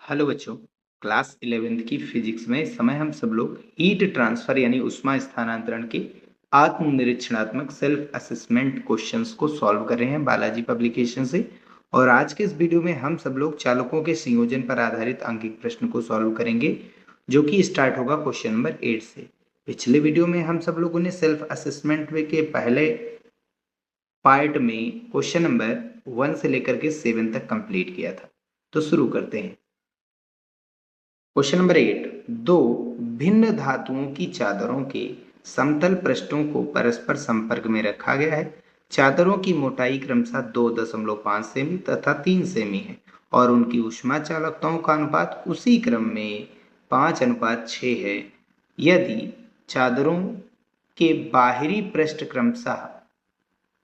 Hello बच्चों। Class 11th की physics में इस समय हम सब लोग हीट ट्रांसफर यानी उष्मा स्थानांतरण के आत्मनिरीक्षणात्मक सेल्फ असेसमेंट क्वेश्चंस को सॉल्व कर रहे हैं बालाजी पब्लिकेशन से। और आज के इस वीडियो में हम सब लोग चालकों के संयोजन पर आधारित अंकित प्रश्न को सॉल्व करेंगे, जो कि स्टार्ट होगा क्वेश्चन नंबर 8 से। पिछले वीडियो में हम सब लोगों ने सेल्फ असेसमेंट के पहले पार्ट में क्वेश्चन नंबर 1 से लेकर के 7 तक कंप्लीट किया था। तो शुरू करते हैं। क्वेश्चन नंबर 8, दो भिन्न धातुओं की चादरों के समतल पृष्ठों को परस्पर संपर्क में रखा गया है। चादरों की मोटाई क्रमशः 2.5 सेमी तथा 3 सेमी है और उनकी ऊष्मा चालकताओं का अनुपात उसी क्रम में 5:6 है। यदि चादरों के बाहरी पृष्ठ क्रमशः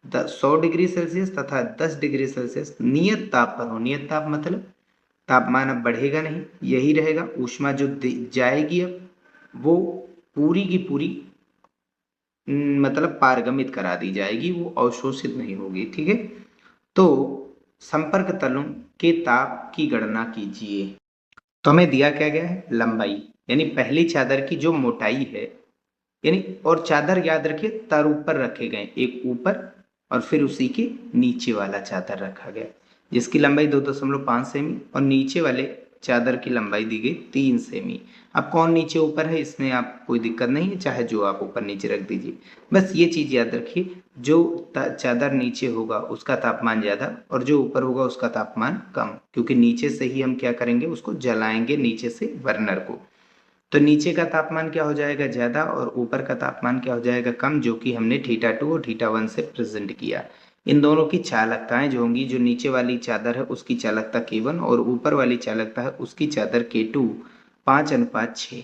100 डिग्री सेल्सियस तथा 10 डिग्री सेल्सियस नियत ताप पर हो, नियत ताप मतलब तापमान अब बढ़ेगा नहीं, यही रहेगा। ऊष्मा जो जाएगी अब वो पूरी की पूरी मतलब पारगमित करा दी जाएगी, वो अवशोषित नहीं होगी। ठीक है, तो संपर्क तलों के ताप की गणना कीजिए। तो हमें दिया क्या गया है, लंबाई, यानी पहली चादर की जो मोटाई है, यानी और चादर याद रखिए तर ऊपर रखे गए, एक ऊपर और फिर उसी के नीचे वाला चादर रखा गया, जिसकी लंबाई 2.5 सेमी और नीचे वाले चादर की लंबाई दी गई 3 सेमी। अब कौन नीचे ऊपर है इसमें आप कोई दिक्कत नहीं है, चाहे जो आप ऊपर नीचे रख दीजिए। बस ये चीज याद रखिए, जो चादर नीचे होगा उसका तापमान ज्यादा और जो ऊपर होगा उसका तापमान कम, क्योंकि नीचे से ही हम क्या करेंगे, उसको जलाएंगे नीचे से बर्नर को। तो नीचे का तापमान क्या हो जाएगा, ज्यादा, और ऊपर का तापमान क्या हो जाएगा, कम, जो कि हमने θ2 और θ1 से प्रेजेंट किया। इन दोनों की चालकताएं जो होंगी, जो नीचे वाली चादर है उसकी चालकता K1 और ऊपर वाली चालकता है उसकी चादर K2 5:6।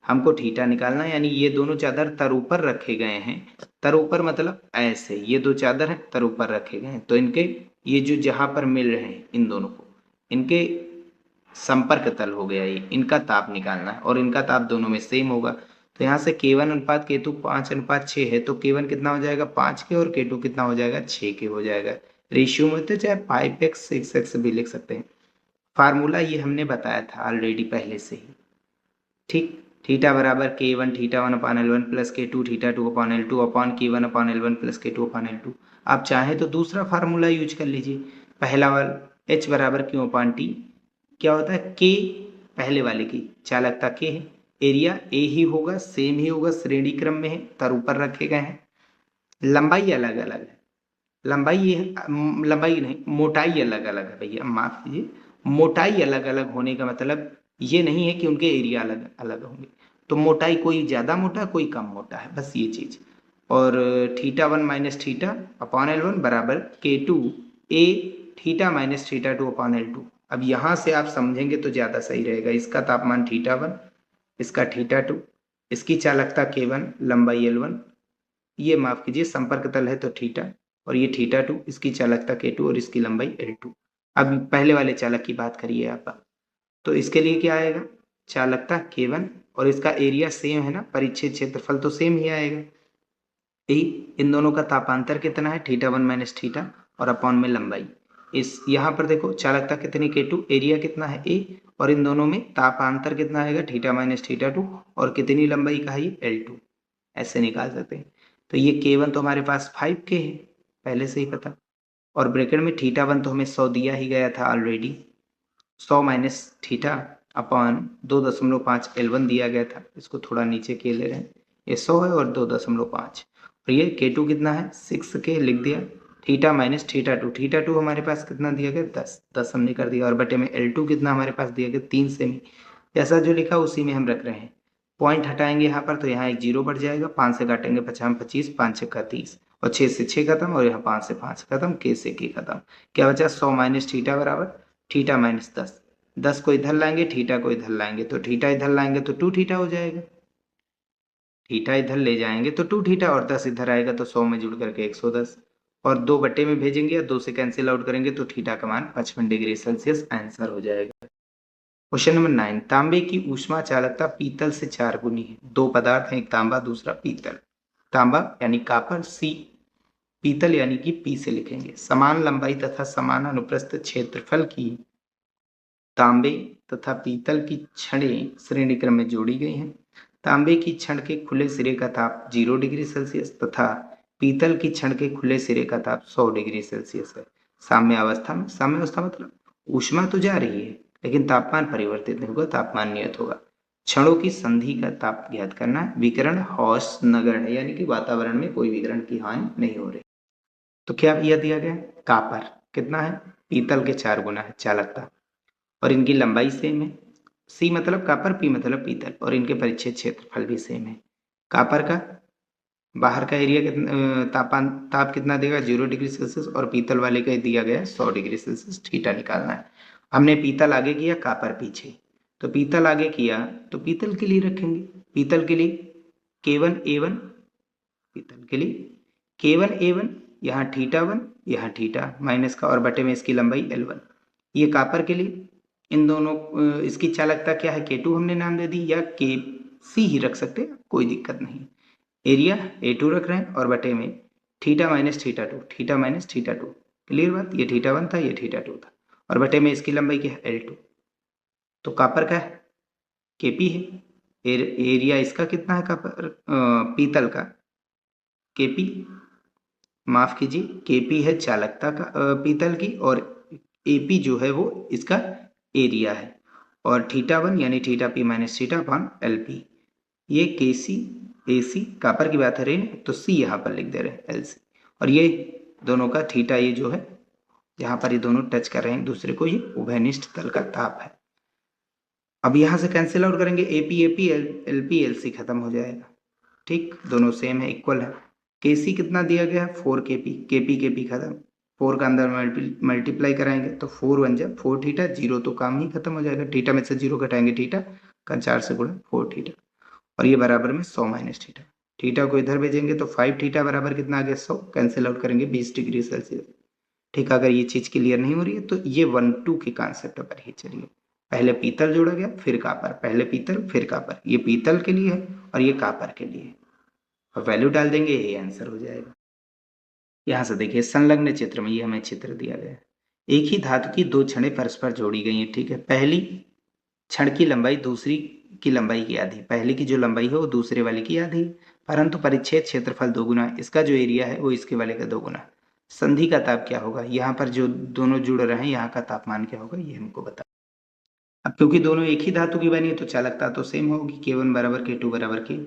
हमको थीटा निकालना है, यानी ये दोनों चादर तर ऊपर रखे गए हैं। तर ऊपर मतलब ऐसे, ये दो चादर है तर ऊपर रखे गए हैं, तो इनके ये जो जहां पर मिल रहे हैं इन दोनों को, इनके संपर्क तल हो गया ये, इनका ताप निकालना है और इनका ताप दोनों में सेम होगा। तो यहाँ से K1 अनुपात K2 5:6 है, तो K1 कितना हो जाएगा 5 के और K2 कितना हो जाएगा 6 के हो जाएगा। रेशियो में तो चाहे 5x 6x भी लिख सकते हैं। फार्मूला ये हमने बताया था ऑलरेडी पहले से ही। ठीक, थीटा बराबर K1 θ1 upon L1 plus K2 θ2 upon L2 upon K1 upon L1 plus K2 upon L2। आप चाहें तो दूसरा फार्मूला यूज कर लीजिए, पहला वाला H बराबर Q अपॉन T। क्या होता है, K पहले वाले की चालकता K है, एरिया A ही होगा, सेम ही होगा, श्रेणी क्रम में है, तर ऊपर रखे गए हैं। लंबाई अलग अलग है, लंबाई ये लंबाई नहीं, मोटाई अलग अलग है भैया, माफ कीजिए। मोटाई अलग अलग होने का मतलब ये नहीं है कि उनके एरिया अलग अलग होंगे। तो मोटाई कोई ज्यादा मोटा कोई कम मोटा है, बस ये चीज। और θ1 माइनस थीटा अपॉन L1 बराबर K2 A theta minus θ2 upon L2। अब यहां से आप समझेंगे तो ज्यादा सही रहेगा। इसका तापमान θ1, इसका θ2, इसकी चालकता K1, लंबाई L1, ये माफ कीजिए संपर्क तल है तो थीटा, और ये θ2, इसकी चालकता K2 और इसकी लंबाई L2। अब पहले वाले चालक की बात करिए आप, तो इसके लिए क्या आएगा, चालकता K1 और इसका एरिया सेम है ना, परिच्छेद क्षेत्रफल तो सेम ही आएगा। यही, इन दोनों का तापांतर कितना है θ1 माइनस थीटा और अपॉन में लंबाई। इस यहाँ पर देखो चालकता कितनी K2, एरिया कितना है A, और इन दोनों में तापांतर कितना आएगा θ माइनस θ2, और कितनी लंबाई का है ये L2। ऐसे निकाल सकते हैं। तो ये K1 तो हमारे पास 5K है, पहले से ही पता, और ब्रैकेट में θ1 तो हमें 100 दिया ही गया था already, 100 minus theta upon 2.5 L1 दिया गया था, इसको थोड़ा नीचे के ले रहे हैं, ये 100 है और 2.5, और ये K2 कितना है 6K लिख दिया, थीटा माइनस θ2, θ2 हमारे पास कितना दिया गया 10 हमने कर दिया, और बटे में L2 कितना हमारे पास दिया गया 3 सेमी। जैसा जो लिखा उसी में हम रख रहे हैं। पॉइंट हटाएंगे यहाँ पर तो यहाँ एक जीरो बढ़ जाएगा, 5 से काटेंगे 50 25, 5 6 30, और 6 से 6 खत्म, और यहाँ 5 से 5 खत्म, K से K खत्म। क्या बचा 100 माइनस थीटा बराबर थीटा माइनस 10, 10 को इधर लाएंगे थीटा को इधर लाएंगे, तो थीटा इधर लाएंगे तो 2 थीटा हो जाएगा, थीटा इधर ले जाएंगे तो 2 थीटा, और 10 इधर आएगा तो 100 में जुड़ करके 110, और 2 बटे में भेजेंगे या 2 से कैंसिल आउट करेंगे तो थीटा का मान 55 डिग्री सेल्सियस आंसर हो जाएगा। क्वेश्चन नंबर 9, तांबे की ऊष्मा चालकता पीतल से 4 गुनी है। दो पदार्थ हैं, एक तांबा दूसरा पीतल। तांबा यानी कापर C, पीतल यानी कि P से लिखेंगे। समान लंबाई तथा समान अनुप्रस्थ क्षेत्रफल की तांबे तथा पीतल की छड़ें श्रेणी क्रम में जोड़ी गई हैं। तांबे की छड़ के खुले सिरे का ताप 0 डिग्री सेल्सियस तथा पीतल की छड़ के खुले सिरे का ताप 100 डिग्री सेल्सियस है। साम्य अवस्था मतलब ऊष्मा तो जा रही है लेकिन तापमान परिवर्तित नहीं होगा, तापमान नियत होगा। क्षणों की संधि का ताप ज्ञात करना है। विकिरण हौस नगण्य है, यानी कि वातावरण में कोई विकिरण की हानि नहीं हो रही। तो क्या यह दिया गया? कापर कितना है? पीतल के 4 गुना है चालकता, और इनकी लंबाई सेम है। सी मतलब कापर, पी मतलब पीतल, और इनके परिच्छेद क्षेत्रफल भी सेम है। कापर का बाहर का एरिया कितना, ताप कितना देगा? 0 डिग्री सेल्सियस, और पीतल वाले का दिया गया है 100 डिग्री सेल्सियस। थीटा निकालना है। हमने पीतल आगे किया, कापर पीछे। तो पीतल आगे किया तो पीतल के लिए रखेंगे, पीतल के लिए K1 A1, पीतल के लिए K1 A1, यहाँ θ1, यहाँ थीटा माइनस का, और बटे में इसकी लंबाई L1। ये कापर के लिए इन दोनों इसकी चालकता क्या है? K2 हमने नाम दे दी, या KC ही रख सकते हैं, कोई दिक्कत नहीं। एरिया A2 रख रहे हैं, और बटे में theta minus θ2, theta minus θ2। Clear बात? ये θ1 था, ये θ2 था, और बटे में इसकी लंबाई क्या है? L2। तो कापर का है KP है। एरिया इसका कितना है कापर, पीतल का? KP, माफ कीजिए, KP है चालकता का पीतल की, और AP जो है वो इसका एरिया है, और θ1 यानी θP माइनस θ/LP। ये KC AC कापर की बात है रही, तो C यहाँ पर लिख दे रहे हैं LC, और ये दोनों का थीटा, ये जो है जहाँ पर ये दोनों टच कर रहे हैं दूसरे को, ये उभयनिष्ठ तल का ताप है। अब यहाँ से कैंसिल आउट करेंगे, AP LP LC खत्म हो जाएगा। ठीक, दोनों सेम है, इक्वल है। KC कितना दिया गया है? 4 KP खत्म, 4 का अंदर मल्टीप्लाई कराएंगे तो 4 1 जा 4 थीटा, 0 तो काम ही खत्म हो जाएगा। थीटा में से 0 घटाएंगे, थीटा का 4 से गुणा 4 थीटा, और ये बराबर में 100 माइनस थीटा। थीटा को इधर भेजेंगे तो 5 थीटा बराबर कितना आ गया? 100। कैंसिल आउट करेंगे 20 डिग्री सेल्सियस। ठीक, अगर ये चीज क्लियर नहीं हो रही है तो ये 1-2 के कॉन्सेप्ट पर ही चलिए। पहले पीतल जोड़ा गया, फिर कापर, पहले पीतल फिर कापर। ये पीतल के लिए है और ये कापर के लिए है, और वैल्यू डाल देंगे, यही आंसर हो जाएगा। यहाँ से देखिए संलग्न चित्र में ये हमें चित्र दिया गया है। एक ही धातु की 2 छड़ें परस्पर जोड़ी गई हैं। ठीक है, पहली छड़ की लंबाई दूसरी की लंबाई की आधी, पहले की जो लंबाई है वो दूसरे वाले की आधी, परंतु परिच्छेद क्षेत्रफल 2 गुना, इसका जो एरिया है वो इसके वाले का 2 गुना। संधि का ताप क्या होगा? यहाँ पर जो दोनों जुड़ रहे हैं यहाँ का तापमान क्या होगा, ये हमको बता। अब क्योंकि दोनों एक ही धातु की बनी है तो चालकता तो सेम होगी, K1 बराबर K2 बराबर K।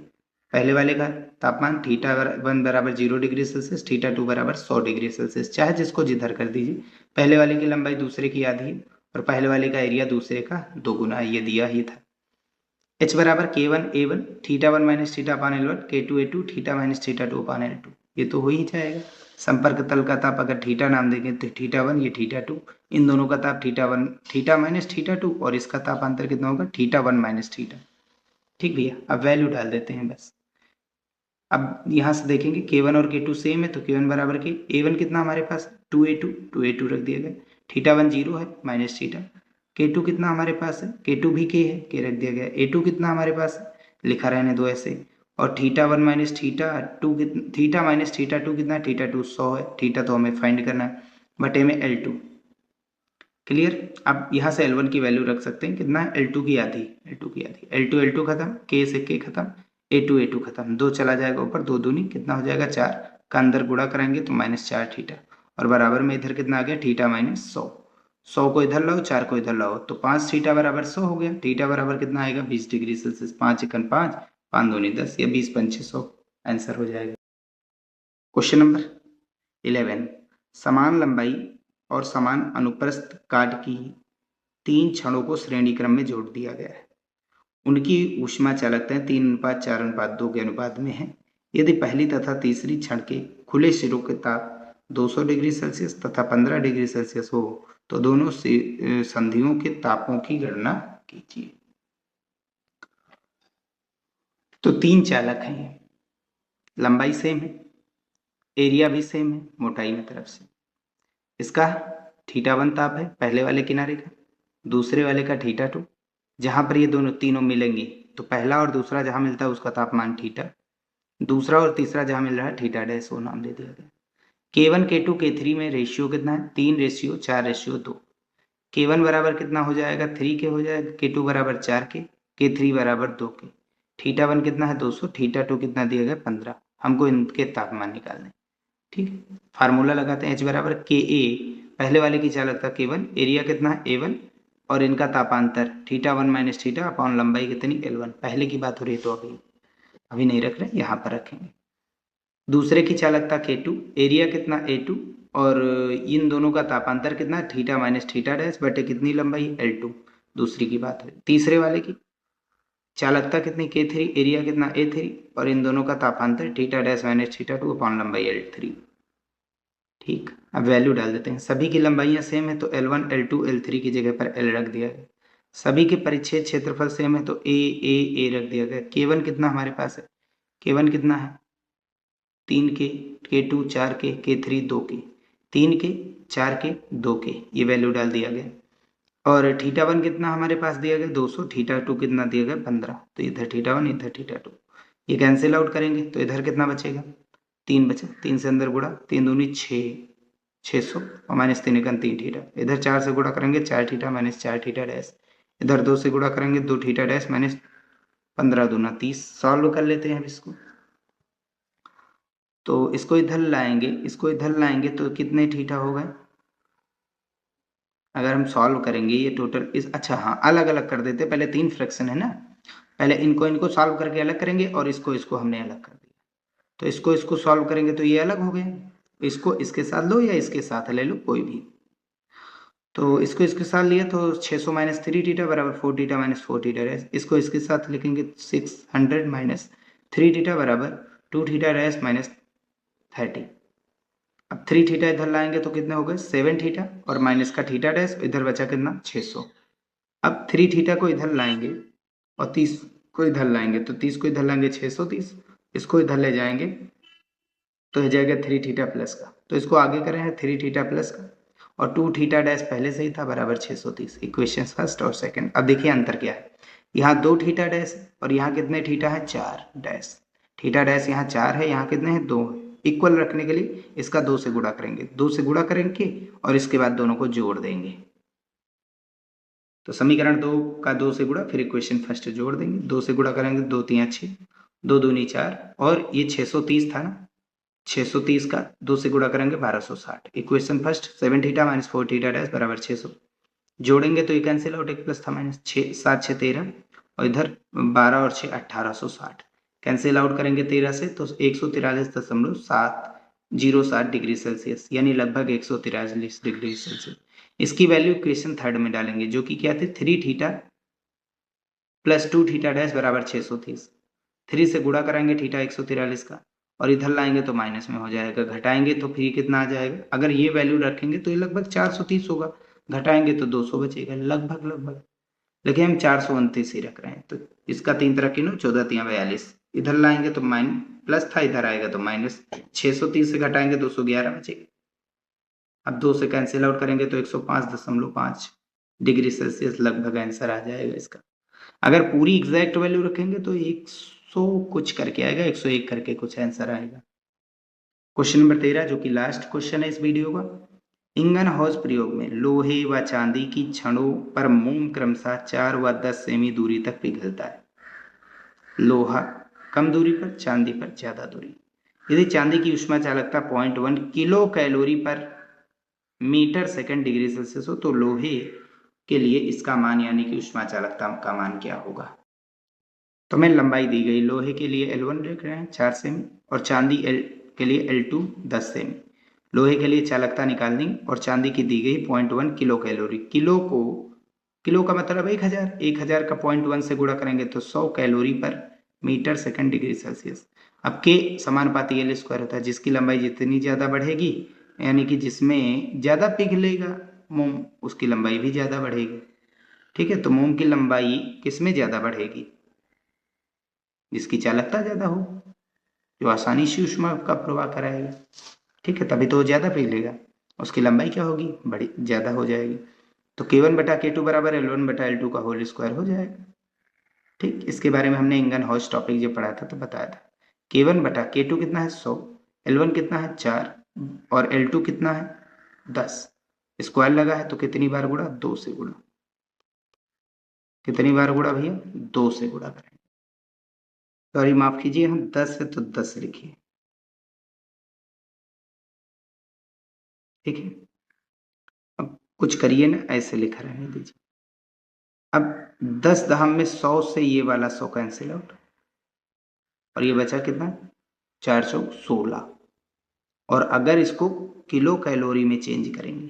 पहले वाले का तापमान θ1 बराबर 0 डिग्री सेल्सियस, θ2 बराबर 100 डिग्री सेल्सियस, चाहे जिसको जिधर कर दीजिए। पहले वाले की लंबाई दूसरे की आधी है, और पहले वाले का एरिया दूसरे का 2 गुना, ये दिया ही था। H बराबर K1 A1, θ1 minus θ/L1, K2 A2, θ minus θ2/L2। ये तो हो ही जाएगा। संपर्क तल का ताप अगर थीटा नाम देंगे तो θ1, ये θ2, इन दोनों का ताप θ1 थीटा माइनस θ2, और इसका तापांतर कितना होगा? θ1 माइनस थीटा। ठीक भैया, अब वैल्यू डाल देते हैं बस। अब यहाँ से देखेंगे K1 और K2 सेम है, तो K1 बराबर के A1 कितना हमारे पास? 2A2 रख दिया गया। θ1 0 है माइनस थीटा। K2 कितना हमारे पास है? K2 भी K है, K रख दिया गया। A2 कितना हमारे पास है? लिखा रहने दो ऐसे। और θ1 माइनस θ2 थीटा माइनस θ2 कितना है? θ2 100 है, थीटा तो हमें फाइंड करना है, बटे में L2। क्लियर? अब यहाँ से L1 की वैल्यू रख सकते हैं, कितना है? L2 की आधी, L2 खत्म, K से K खत्म, A2 खत्म, 2 चला जाएगा ऊपर, 2 दूनी कितना हो जाएगा? 4 का अंदर गुणा कराएंगे तो -4 थीटा, और बराबर में इधर कितना आ गया? Theta minus 100। 100 को इधर लाओ, 4 को इधर लाओ, तो 5 थीटा बराबर 100 हो गया। थीटा बराबर कितना आएगा? 20 डिग्री सेल्सियस। 5 एकन 5, 5 दूनी 10, या 20 पंचे 100, आंसर हो जाएगा। क्वेश्चन नंबर 11, समान लंबाई और समान अनुप्रस्थ काट की 3 छड़ों को श्रेणी क्रम में जोड़ दिया गया है। उनकी ऊष्मा चालकताएं 3:4:2 के अनुपात में है। यदि पहली तथा तीसरी छड़ के खुले सिरों के ताप 200 डिग्री सेल्सियस तथा 15 डिग्री सेल्सियस हो तो दोनों संधियों के तापों की गणना कीजिए। तो 3 चालक हैं, लंबाई सेम है, एरिया भी सेम है मोटाई में तरफ से। इसका θ1 ताप है पहले वाले किनारे का, दूसरे वाले का θ2। जहां पर ये दोनों तीनों मिलेंगे तो पहला और दूसरा जहां मिलता है उसका तापमान थीटा, दूसरा और तीसरा जहां मिल रहा है θ' वो नाम दे दिया गया। K1 K2 K3 में रेशियो कितना है? 3:4:2। K1 बराबर कितना हो जाएगा 3 के हो जाएगा, K2 बराबर 4 के, K3 बराबर 2 के। θ1 कितना है 200, θ2 कितना दिया गया 15। हमको इनके तापमान निकालने। ठीक है, फार्मूला लगाते हैं H बराबर KA, पहले वाले की चालकता K1, एरिया कितना है A1 और इनका तापांतर θ1 माइनस θ अपॉन लंबाई कितनी L1। पहले की बात हो रही है तो अभी नहीं रख रहे, यहाँ पर रखेंगे। दूसरे की चालकता K2, एरिया कितना A2 और इन दोनों का तापांतर कितना θ माइनस θ डैश बटे कितनी लंबाई L2। दूसरी की बात है। तीसरे वाले की चालकता कितनी K3, एरिया कितना A3 और इन दोनों का तापांतर θ डैश माइनस θ2 अपॉन लंबाई L3। ठीक, अब वैल्यू डाल देते हैं। सभी की लंबाइयां सेम है तो L1, L2, L3 की जगह पर L रख दिया गया। सभी के परिच्छेद क्षेत्रफल सेम है तो A रख दिया गया। K1 कितना हमारे पास है, K1 कितना है 3 के, K2 4 के, K3 2 के, 3 के 4 के 2 के, ये वैल्यू डाल दिया गया। और θ1 कितना हमारे पास दिया गया 200, θ2 कितना दिया गया 15, तो इधर θ1 इधर θ2, ये कैंसिल आउट करेंगे तो इधर कितना बचेगा 3 बचा, 3 से अंदर गुड़ा, 3 दूनी 6, 600 और माइनस 3 एकन 3 θ, इधर 4 से गुड़ा करेंगे 4 θ माइनस 4 θ डैश, इधर 2 से गुड़ा करेंगे 2 θ डैश माइनस 15 दूना 30। सॉल्व कर लेते हैं अब इसको, तो इसको इधर लाएंगे, इसको इधर लाएंगे तो कितने θ हो गए, अगर हम सॉल्व करेंगे ये टोटल इस, अच्छा हाँ अलग अलग कर देते, पहले 3 फ्रैक्शन है ना, पहले इनको सॉल्व करके अलग करेंगे और इसको हमने अलग कर दिया, तो इसको सॉल्व करेंगे तो ये अलग हो गए, इसको इसके साथ लो या इसके साथ ले लो कोई भी, तो इसको इसके साथ लिया तो 600 माइनस 3θ बराबर 4θ माइनस 4θ डैश, इसको इसके साथ लिखेंगे 600 माइनस 3θ बराबर 2θ डैश माइनस 30। अब 3θ इधर लाएंगे तो कितने हो गए 7θ और माइनस का θ डैश, इधर बचा कितना 600। अब 3θ को इधर लाएंगे और 30 को इधर लाएंगे, तो 30 को इधर लाएंगे 630, इसको इधर ले जाएंगे तो हो जाएगा 3θ प्लस का, तो इसको आगे करें है 3θ प्लस का और 2θ डैश पहले से ही था बराबर 630। इक्वेशन फर्स्ट और सेकंड। अब देखिए अंतर क्या है, यहाँ 2θ डैश और यहाँ कितने θ है 4 डैश, θ डैश यहाँ 4 है, यहाँ कितने हैं 2 है। इक्वल रखने के लिए इसका 2 से गुणा करेंगे, 2 से गुणा करेंगे और इसके बाद दोनों को जोड़ देंगे, तो समीकरण 2 का 2 से गुणा फिर इक्वेशन फर्स्ट जोड़ देंगे, 2 से गुणा करेंगे 2 3 6, 2 दूनी 4 और ये 630 था ना, 630 का 2 से गुणा करेंगे 1260। इक्वेशन फर्स्ट 7θ माइनस 4θ डैश बराबर 600, जोड़ेंगे तो ये कैंसिल आउट, एक प्लस था माइनस 6 7 6 13 और इधर 12 और 6 1860, कैंसिल आउट करेंगे 13 से तो 143.707 डिग्री सेल्सियस, यानी लगभग 143 डिग्री सेल्सियस। इसकी वैल्यू इक्वेशन थर्ड में डालेंगे जो कि क्या थी 3θ प्लस 2θ डैश बराबर 630, 3 से गुणा कराएंगे θ 143 का और इधर लाएंगे तो माइनस में हो जाएगा, घटाएंगे तो फिर कितना आ जाएगा, अगर ये वैल्यू रखेंगे तो ये लगभग 430 होगा, घटाएंगे तो 200 बचेगा लगभग, लेकिन हम 429 ही रख रहे हैं, तो इसका 3 तरह की 14 3 42, इधर लाएंगे तो माइनस प्लस था, इधर आएगा तो माइनस, 630 से घटाएंगे 211 बचेगा। अब 2 से कैंसिल आउट करेंगे तो 105.5 डिग्री सेल्सियस लगभग आंसर आ जाएगा इसका। अगर पूरी एग्जैक्ट वैल्यू रखेंगे तो 100 कुछ करके आएगा, 101 करके कुछ आंसर आएगा। क्वेश्चन नंबर 13 जो कि लास्ट क्वेश्चन है इस वीडियो का, इंगन हौज प्रयोग में लोहे व चांदी की छड़ों पर मोम क्रमशः 4 व 10 सेमी दूरी तक पिघलता है। लोहा कम दूरी पर, चांदी पर ज्यादा दूरी। यदि चांदी की ऊष्मा चालकता 0.1 किलो कैलोरी पर मीटर सेकंड डिग्री सेल्सियस हो तो लोहे के लिए इसका मान यानी कि ऊष्मा चालकता का मान क्या होगा। तो मैं लंबाई दी गई, लोहे के लिए L1 लिख रहे हैं 4 सेमी और चांदी के लिए L2 10 सेमी। लोहे के लिए चालकता निकालनी और चांदी की दी गई 0.1 किलो कैलोरी। किलो का मतलब 1000 का 0.1 से गुणा करेंगे तो 100 कैलोरी पर मीटर सेकंड डिग्री सेल्सियस। अब के समानुपाती L स्क्वायर होता है, जिसकी लंबाई जितनी ज्यादा बढ़ेगी यानी कि जिसमें ज्यादा पिघलेगा मोम उसकी लंबाई भी ज्यादा बढ़ेगी। ठीक है, तो मोम की लंबाई किसमें ज्यादा बढ़ेगी, जिसकी चालकता ज्यादा हो, जो आसानी से ऊष्मा का प्रवाह कराएगा। ठीक है, तभी तो ज्यादा पिघलेगा, उसकी लंबाई क्या होगी बड़ी ज्यादा हो जाएगी। तो K1 बटा K2 बराबर L1 बटा L2 का होल स्क्वायर हो जाएगा। ठीक, इसके बारे में हमने इंगन हॉज टॉपिक जो पढ़ा था तो बताया था। K1 बटा K2 कितना है 100, L1 कितना है 4 और L2 कितना है 10। स्क्वायर लगा है तो कितनी बार गुणा, 2 से गुणा। कितनी बार गुणा भैया, 2 से गुणा करेंगे। सॉरी माफ कीजिए, हम 10 है तो 10 लिखिए, ठीक है। अब कुछ करिए ना, ऐसे लिखा रहने दीजिए। अब 10 दहम में 100 से ये वाला 100 कैंसिल आउट, और ये बचा कितना, 416। और अगर इसको किलो कैलोरी में चेंज करेंगे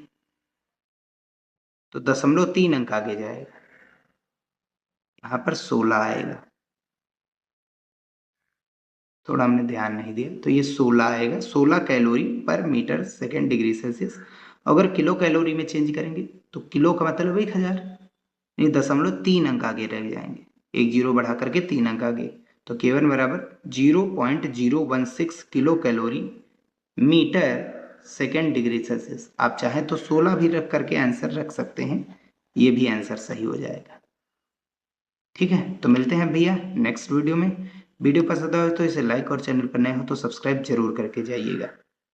तो 0.3 अंक आगे जाएगा, यहाँ पर 16 आएगा। थोड़ा हमने ध्यान नहीं दिया, तो ये 16 आएगा, 16 कैलोरी पर मीटर सेकेंड डिग्री सेल्सियस। अगर किलो कैलोरी में चेंज करेंगे तो किलो का मतलब 1000, नहीं 0.3 अंक आगे रह जाएंगे, एक जीरो बढ़ा करके 3 अंक आगे। तो K1 बराबर 0.016 kilo calorie metre second degree Celsius. आप चाहें तो 16 भी रख करके आंसर रख सकते हैं, ये भी आंसर सही हो जाएगा। ठीक है, तो मिलते हैं भैया नेक्स्ट वीडियो में। वीडियो पसंद आए तो इसे लाइक और चैनल पर नए हो तो सब्सक्राइब जरूर करके जाइएगा।